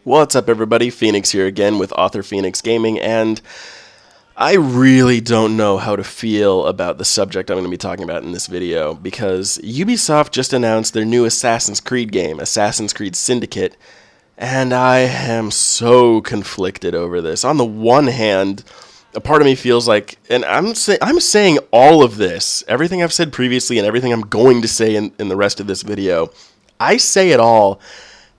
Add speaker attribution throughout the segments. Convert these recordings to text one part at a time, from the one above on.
Speaker 1: What's up, everybody? Phoenix here again with Author Phoenix Gaming, and I really don't know how to feel about the subject I'm going to be talking about in this video, because Ubisoft just announced their new Assassin's Creed game, Assassin's Creed Syndicate, and I am so conflicted over this. On the one hand, a part of me feels like, and I'm saying all of this, everything I've said previously and everything I'm going to say in the rest of this video, I say it all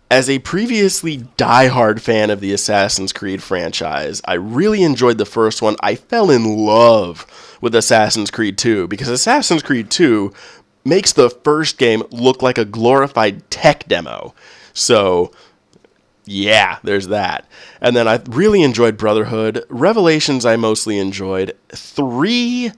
Speaker 1: as a previously diehard fan of the Assassin's Creed franchise. I really enjoyed the first one. I fell in love with Assassin's Creed 2 because Assassin's Creed 2 makes the first game look like a glorified tech demo. So, yeah, there's that. And then I really enjoyed Brotherhood. Revelations I mostly enjoyed. 3...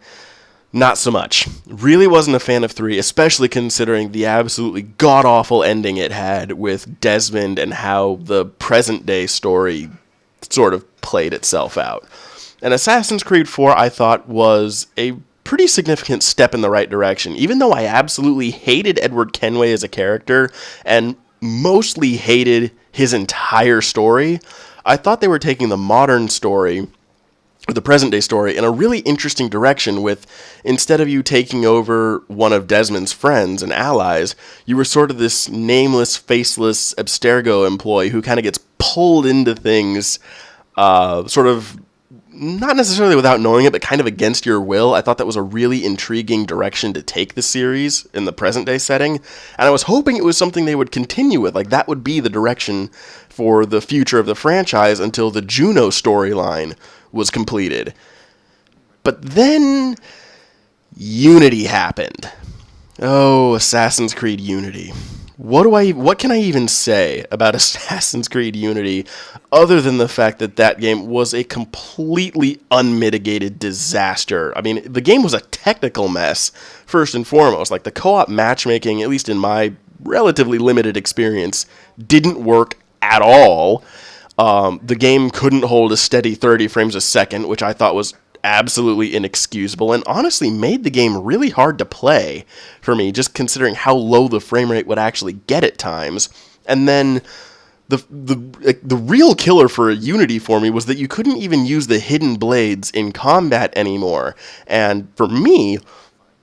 Speaker 1: not so much. Really wasn't a fan of 3, especially considering the absolutely god-awful ending it had with Desmond and how the present-day story sort of played itself out. And Assassin's Creed 4, I thought, was a pretty significant step in the right direction. Even though I absolutely hated Edward Kenway as a character, and mostly hated his entire story, I thought they were taking the modern story, the present-day story, in a really interesting direction with, instead of you taking over one of Desmond's friends and allies, you were sort of this nameless, faceless Abstergo employee who kind of gets pulled into things, sort of, not necessarily without knowing it, but kind of against your will. I thought that was a really intriguing direction to take the series in the present-day setting, and I was hoping it was something they would continue with. Like, that would be the direction for the future of the franchise until the Juno storyline was completed. But then Unity happened. Oh, Assassin's Creed Unity. What can I even say about Assassin's Creed Unity other than the fact that that game was a completely unmitigated disaster? I mean, the game was a technical mess, first and foremost. Like, the co-op matchmaking, at least in my relatively limited experience, didn't work at all. The game couldn't hold a steady 30 frames a second, which I thought was absolutely inexcusable, and honestly made the game really hard to play for me, just considering how low the frame rate would actually get at times. And then the real killer for Unity for me was that you couldn't even use the hidden blades in combat anymore. And for me,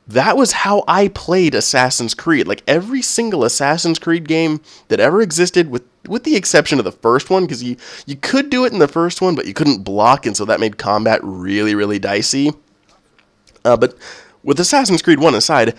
Speaker 1: that was how I played Assassin's Creed. Like, every single Assassin's Creed game that ever existed, with the exception of the first one, because you could do it in the first one, but you couldn't block, and so that made combat really, really dicey. But with Assassin's Creed 1 aside,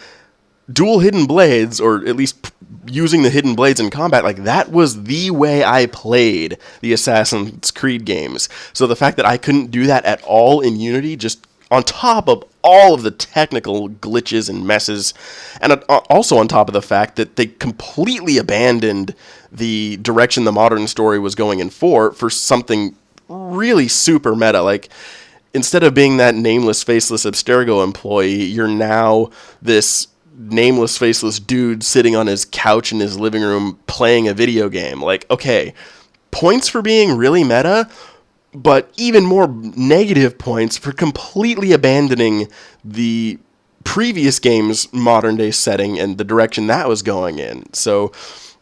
Speaker 1: dual hidden blades, or at least using the hidden blades in combat, like, that was the way I played the Assassin's Creed games. So the fact that I couldn't do that at all in Unity, just on top of all of the technical glitches and messes, and also on top of the fact that they completely abandoned the direction the modern story was going in for something really super meta. Like, instead of being that nameless, faceless Abstergo employee, you're now this nameless, faceless dude sitting on his couch in his living room playing a video game. Like, okay, points for being really meta, but even more negative points for completely abandoning the previous game's modern-day setting and the direction that was going in. So,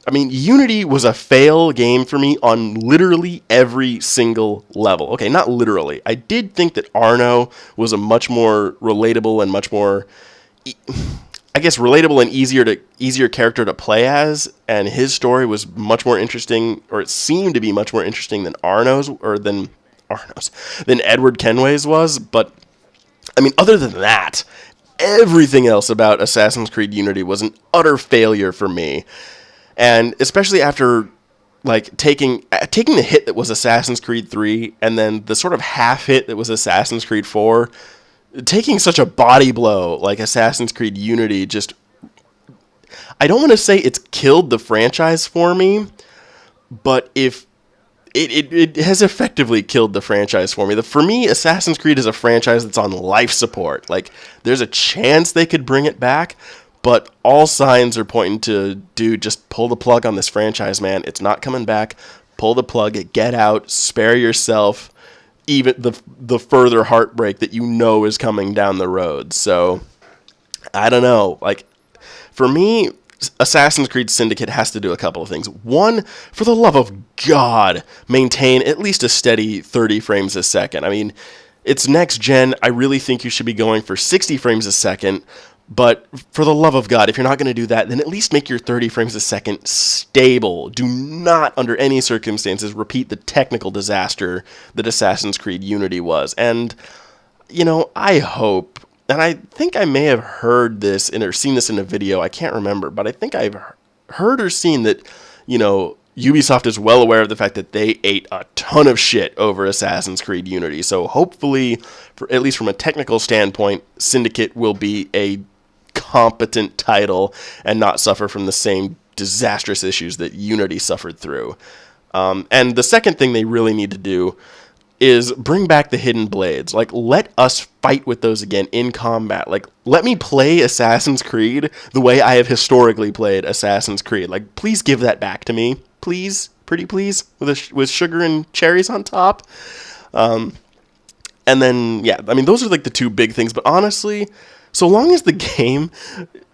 Speaker 1: I mean, Unity was a fail game for me on literally every single level. Okay, not literally. I did think that Arno was a much more relatable and much more, I guess, relatable and easier character to play as, and his story was much more interesting, or it seemed to be much more interesting than than Edward Kenway's was. But, I mean, other than that, everything else about Assassin's Creed Unity was an utter failure for me. And especially after, like, taking the hit that was Assassin's Creed 3, and then the sort of half hit that was Assassin's Creed 4, taking such a body blow like Assassin's Creed Unity, just, I don't want to say it's killed the franchise for me, but if it has effectively killed the franchise for me. For me, Assassin's Creed is a franchise that's on life support. Like, there's a chance they could bring it back, but all signs are pointing to, dude, just pull the plug on this franchise, man. It's not coming back. Pull the plug, get out, spare yourself even the further heartbreak that you know is coming down the road. So, I don't know. Like, for me, Assassin's Creed Syndicate has to do a couple of things. One, for the love of God, maintain at least a steady 30 frames a second. I mean, it's next gen. I really think you should be going for 60 frames a second. But for the love of God, if you're not going to do that, then at least make your 30 frames a second stable. Do not, under any circumstances, repeat the technical disaster that Assassin's Creed Unity was. And, you know, I hope, and I think I may have heard this or seen this in a video, I can't remember, but I think I've heard or seen that, you know, Ubisoft is well aware of the fact that they ate a ton of shit over Assassin's Creed Unity. So hopefully, at least from a technical standpoint, Syndicate will be a competent title and not suffer from the same disastrous issues that Unity suffered through. And the second thing they really need to do is bring back the hidden blades. Like, let us fight with those again in combat. Like, let me play Assassin's Creed the way I have historically played Assassin's Creed. Like, please give that back to me. Please, pretty please, with sugar and cherries on top. And then, yeah, I mean, those are like the two big things. But honestly, so long as the game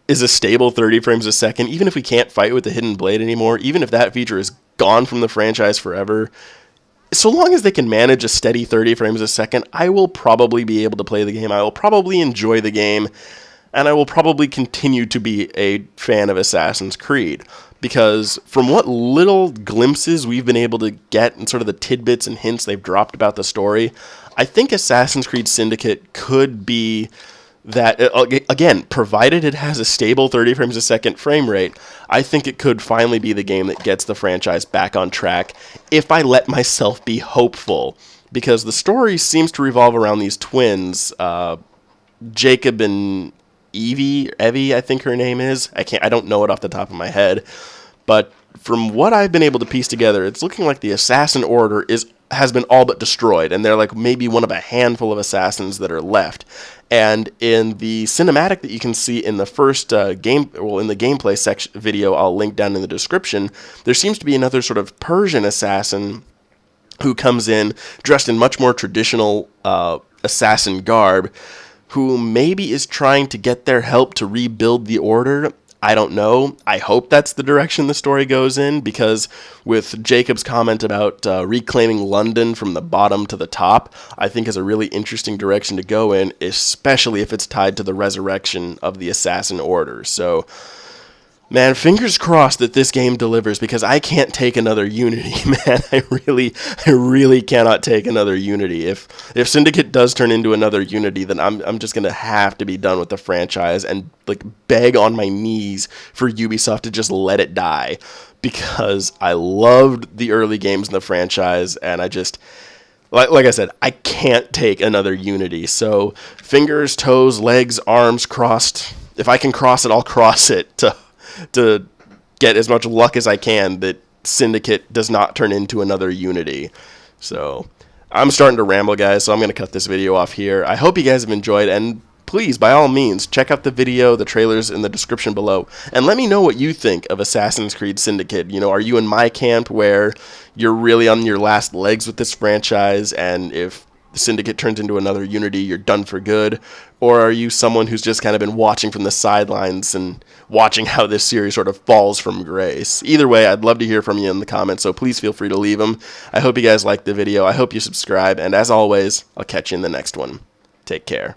Speaker 1: is a stable 30 frames a second, even if we can't fight with the hidden blade anymore, even if that feature is gone from the franchise forever, so long as they can manage a steady 30 frames a second, I will probably be able to play the game. I will probably enjoy the game, and I will probably continue to be a fan of Assassin's Creed. Because from what little glimpses we've been able to get and sort of the tidbits and hints they've dropped about the story, I think Assassin's Creed Syndicate could be that, again, provided it has a stable 30 frames a second frame rate, I think it could finally be the game that gets the franchise back on track if I let myself be hopeful. Because the story seems to revolve around these twins, Jacob and Evie, I think her name is. I don't know it off the top of my head. But from what I've been able to piece together, it's looking like the Assassin Order has been all but destroyed, and they're like maybe one of a handful of assassins that are left. And in the cinematic that you can see in the first in the gameplay section video, I'll link down in the description, there seems to be another sort of Persian assassin who comes in dressed in much more traditional assassin garb, who maybe is trying to get their help to rebuild the Order. I don't know. I hope that's the direction the story goes in, because with Jacob's comment about reclaiming London from the bottom to the top, I think is a really interesting direction to go in, especially if it's tied to the resurrection of the Assassin Order. So, man, fingers crossed that this game delivers, because I can't take another Unity, man. I really cannot take another Unity. If Syndicate does turn into another Unity, then I'm just gonna have to be done with the franchise and like beg on my knees for Ubisoft to just let it die, because I loved the early games in the franchise, and I just, like I said, I can't take another Unity. So fingers, toes, legs, arms crossed. If I can cross it, I'll cross it to get as much luck as I can that Syndicate does not turn into another Unity. So I'm starting to ramble, guys, so I'm going to cut this video off here. I hope you guys have enjoyed, and please, by all means, check out the video, the trailers in the description below, and let me know what you think of Assassin's Creed Syndicate. You know, are you in my camp where you're really on your last legs with this franchise, and if Syndicate turns into another Unity, you're done for good? Or are you someone who's just kind of been watching from the sidelines and watching how this series sort of falls from grace? Either way, I'd love to hear from you in the comments, so please feel free to leave them. I hope you guys liked the video. I hope you subscribe, and as always, I'll catch you in the next one. Take care.